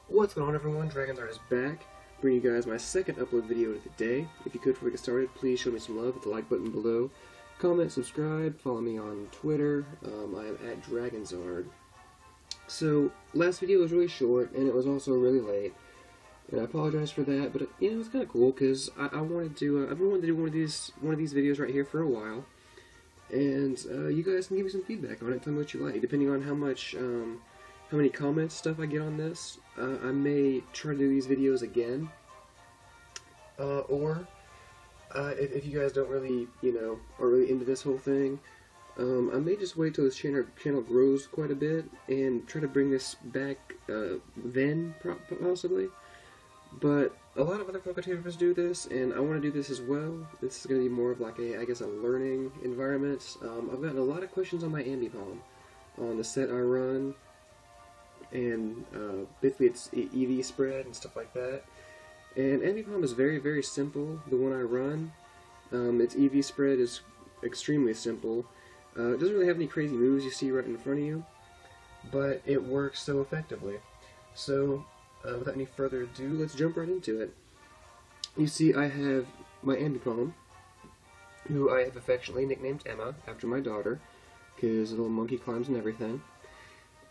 What's going on, everyone? Dragonzard is back, bringing you guys my second upload video of the day. If you could, before we get started, please show me some love with the like button below. Comment, subscribe, follow me on Twitter. I am at Dragonzard. So, last video was really short, and it was also really late. And I apologize for that, but you know, it's kind of cool because I wanted to. I've been wanting to do one of these videos right here for a while, and you guys can give me some feedback on it. Tell me what you like, depending on how many comments stuff I get on this. I may try to do these videos again, or if you guys don't really, are really into this whole thing, I may just wait till this channel grows quite a bit and try to bring this back then, possibly. But a lot of other YouTubers do this, and I want to do this as well. This is going to be more of like a learning environment. I've gotten a lot of questions on my Ambipom, on the set I run, and basically it's EV spread and stuff like that. And Ambipom is very, very simple, the one I run. Its EV spread is extremely simple. It doesn't really have any crazy moves you see right in front of you, but it works so effectively. So, without any further ado, let's jump right into it. You see, I have my Ambipom, who I have affectionately nicknamed Emma, after my daughter, because the little monkey climbs and everything.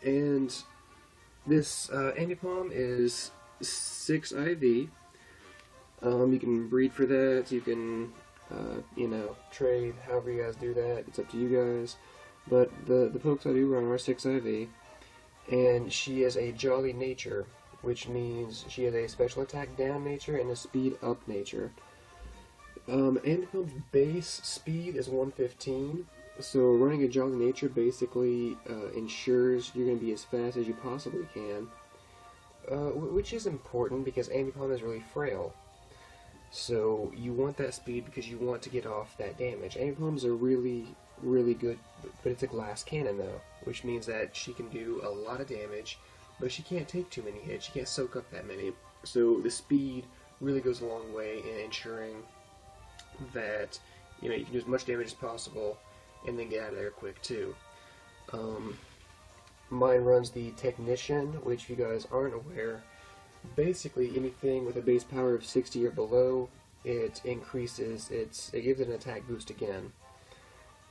And this Ambipom is 6 IV. You can breed for that, you can, trade, however you guys do that, it's up to you guys. But the pokes I do run are 6 IV, and she is a jolly nature, which means she has a special attack down nature and a speed up nature. Ambipom's base speed is 115, so running a jolly nature basically ensures you're going to be as fast as you possibly can, which is important because Ambipom is really frail. So you want that speed because you want to get off that damage. Ambipoms are really, really good, but it's a glass cannon though, which means that she can do a lot of damage, but she can't take too many hits. She can't soak up that many. So the speed really goes a long way in ensuring that you can do as much damage as possible and then get out of there quick too. Mine runs the Technician, which if you guys aren't aware, basically anything with a base power of 60 or below, it increases it gives it an attack boost again.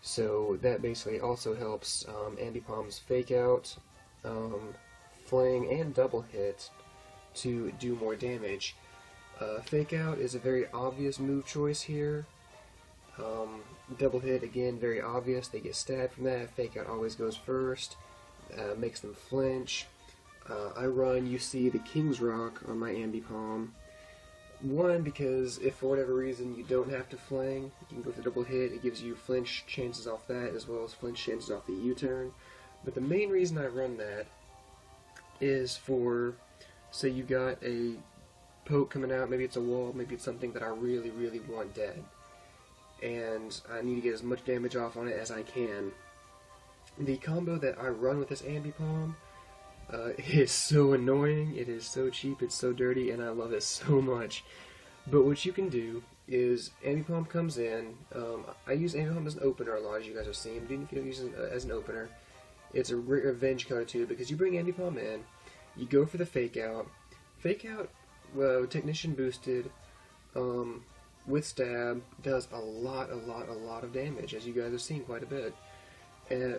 So that basically also helps Ambipom's Fake Out, Fling, and Double Hit to do more damage. Fake Out is a very obvious move choice here. Double Hit, again, very obvious. They get stabbed from that. Fake Out always goes first, makes them flinch. I run, you see, the King's Rock on my Ambipom. One, because if for whatever reason you don't have to fling, you can go for double hit. It gives you flinch chances off that, as well as flinch chances off the U-turn. But the main reason I run that is for, say you got a poke coming out, maybe it's a wall, maybe it's something that I really, really want dead, and I need to get as much damage off on it as I can. The combo that I run with this Ambipom is so annoying, it is so cheap, it's so dirty, and I love it so much. But what you can do is, Ambipom comes in, I use Ambipom as an opener a lot, as you guys have seen, but even if you don't use it as an opener, it's a revenge killer too, because you bring Ambipom in, you go for the Fake Out. Fake Out, Technician boosted, with stab, does a lot of damage, as you guys have seen quite a bit. And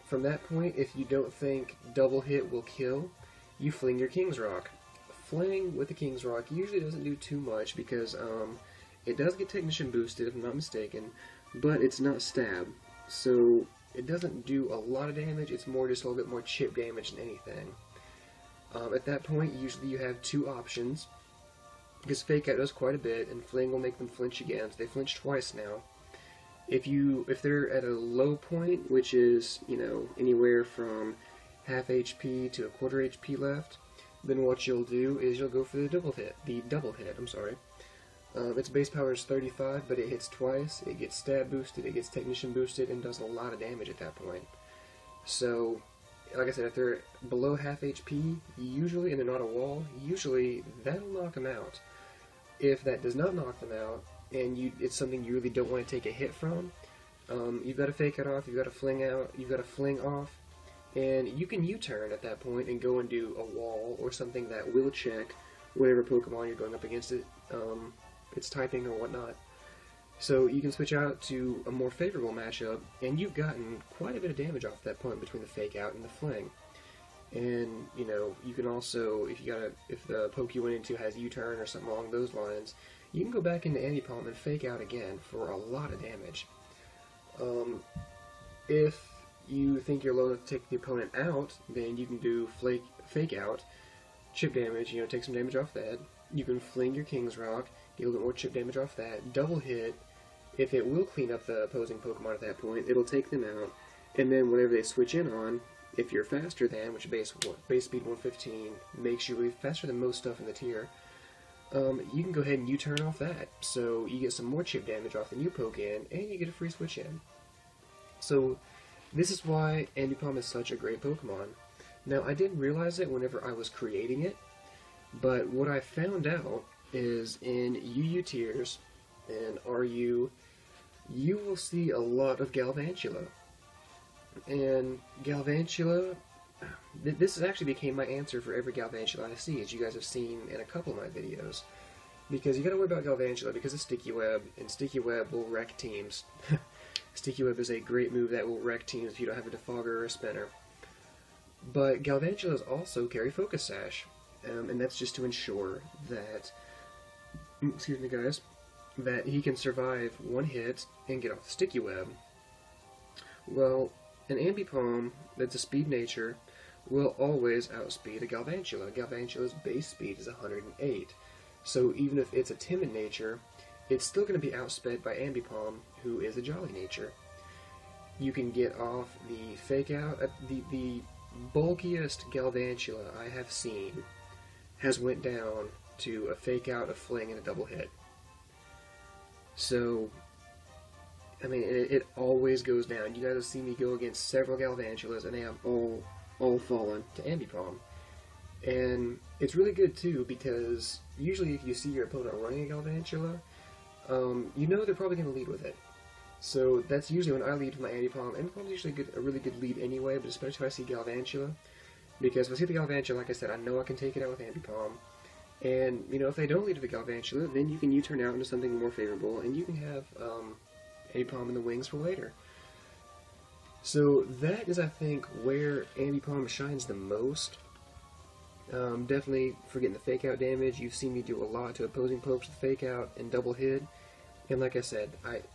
from that point, if you don't think double hit will kill, you fling your King's Rock. Fling with the King's Rock usually doesn't do too much because it does get Technician boosted, if I'm not mistaken, but it's not stab. So it doesn't do a lot of damage, it's more just a little bit more chip damage than anything. At that point, usually you have two options, because Fake Out does quite a bit, and Fling will make them flinch again, so they flinch twice now. If they're at a low point, which is, anywhere from half HP to a quarter HP left, then what you'll do is you'll go for the double hit. Its base power is 35, but it hits twice, it gets stab boosted, it gets Technician boosted, and does a lot of damage at that point. So, like I said, if they're below half HP, usually, and they're not a wall, usually that'll knock them out. If that does not knock them out, and it's something you really don't want to take a hit from, you've got to Fake It off, you've got to Fling out, you've got to Fling off, and you can U-turn at that point and go and do a wall or something that will check whatever Pokemon you're going up against its typing or whatnot. So you can switch out to a more favorable matchup, and you've gotten quite a bit of damage off that point between the Fake Out and the Fling. And, you know, you can also, if the poke you went into has U-turn or something along those lines, you can go back into Ambipom and Fake Out again for a lot of damage. If you think you're low enough to take the opponent out, then you can do Fake Out, chip damage, you know, take some damage off that. You can fling your King's Rock, get a little bit more chip damage off that, double hit. If it will clean up the opposing Pokemon at that point, it'll take them out, and then whenever they switch in on, if you're faster than, which base speed 115 makes you really faster than most stuff in the tier, you can go ahead and U-turn off that. So you get some more chip damage off the new poke in, and you get a free switch in. So this is why Ambipom is such a great Pokemon. Now, I didn't realize it whenever I was creating it, but what I found out is in UU tiers and RU, you will see a lot of Galvantula. And Galvantula, this actually became my answer for every Galvantula I see, as you guys have seen in a couple of my videos. Because you gotta worry about Galvantula because of Sticky Web, and Sticky Web will wreck teams. Sticky Web is a great move that will wreck teams if you don't have a Defogger or a Spinner. But Galvantulas also carry Focus Sash, and that's just to ensure that, excuse me guys, that he can survive one hit and get off the Sticky Web. Well, an Ambipom that's a speed nature will always outspeed a Galvantula. Galvantula's base speed is 108, so even if it's a timid nature, it's still going to be outsped by Ambipom, who is a jolly nature. You can get off the Fake Out. The bulkiest Galvantula I have seen has went down to a Fake Out, a Fling, and a double hit. So, I mean, it always goes down. You guys have seen me go against several Galvantulas, and they have all fallen to Ambipom. And it's really good, too, because usually if you see your opponent running a Galvantula, you know they're probably going to lead with it. So that's usually when I lead with my Ambipom. Ambipom's usually a really good lead anyway, but especially if I see Galvantula. Because if I see the Galvantula, like I said, I know I can take it out with Ambipom. And, you know, if they don't lead with the Galvantula, then you can U-turn out into something more favorable, and you can have Ambipom in the wings for later. So that is, I think, where Ambipom shines the most. Definitely for getting the Fake Out damage. You've seen me do a lot to opposing pokes with Fake Out and double hit. And like I said,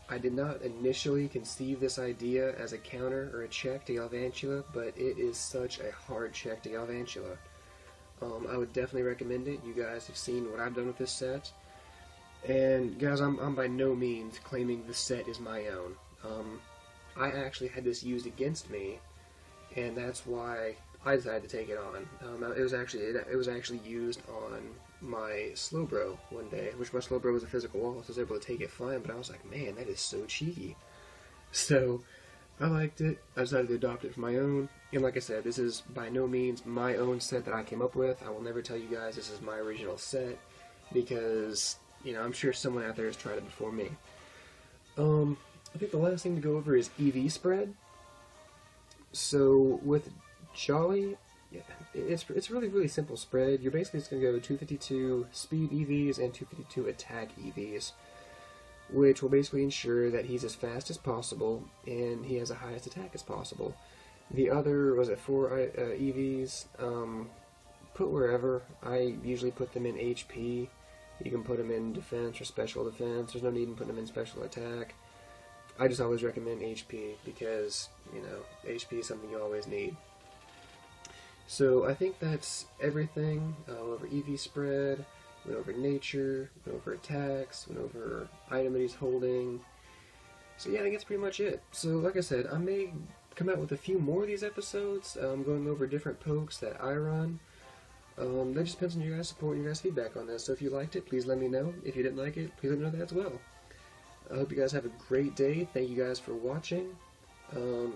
I did not initially conceive this idea as a counter or a check to Galvantula, but it is such a hard check to Galvantula. I would definitely recommend it. You guys have seen what I've done with this set. And guys, I'm by no means claiming the set is my own. I actually had this used against me, and that's why I decided to take it on. It was actually used on my Slowbro one day, which my Slowbro was a physical wall, so I was able to take it fine, but I was like, man, that is so cheeky. So, I liked it, I decided to adopt it for my own, and like I said, this is by no means my own set that I came up with. I will never tell you guys this is my original set, because, you know, I'm sure someone out there has tried it before me. I think the last thing to go over is EV spread. So, with Jolly, yeah, it's really simple spread. You're basically just going to go 252 speed EVs and 252 attack EVs, which will basically ensure that he's as fast as possible and he has the highest attack as possible. The other, was it 4 EVs? Put wherever. I usually put them in HP. You can put them in defense or special defense. There's no need in putting them in special attack. I just always recommend HP because, you know, HP is something you always need. So I think that's everything. Went over EV spread, went over nature, went over attacks, went over item that he's holding. So yeah, I think that's pretty much it. So like I said, I may come out with a few more of these episodes, going over different pokes that I run. That just depends on your guys' support and your guys' feedback on this. So if you liked it, please let me know. If you didn't like it, please let me know that as well. I hope you guys have a great day. Thank you guys for watching.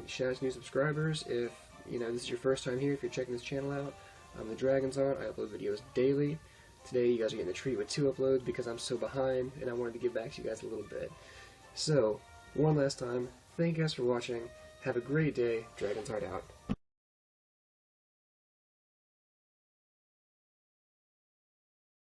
Shout out to new subscribers. If you know this is your first time here, if you're checking this channel out, I'm the Dragonzard. I upload videos daily. Today you guys are getting a treat with 2 uploads because I'm so behind and I wanted to get back to you guys a little bit. So, one last time, thank you guys for watching. Have a great day. Dragonzard out.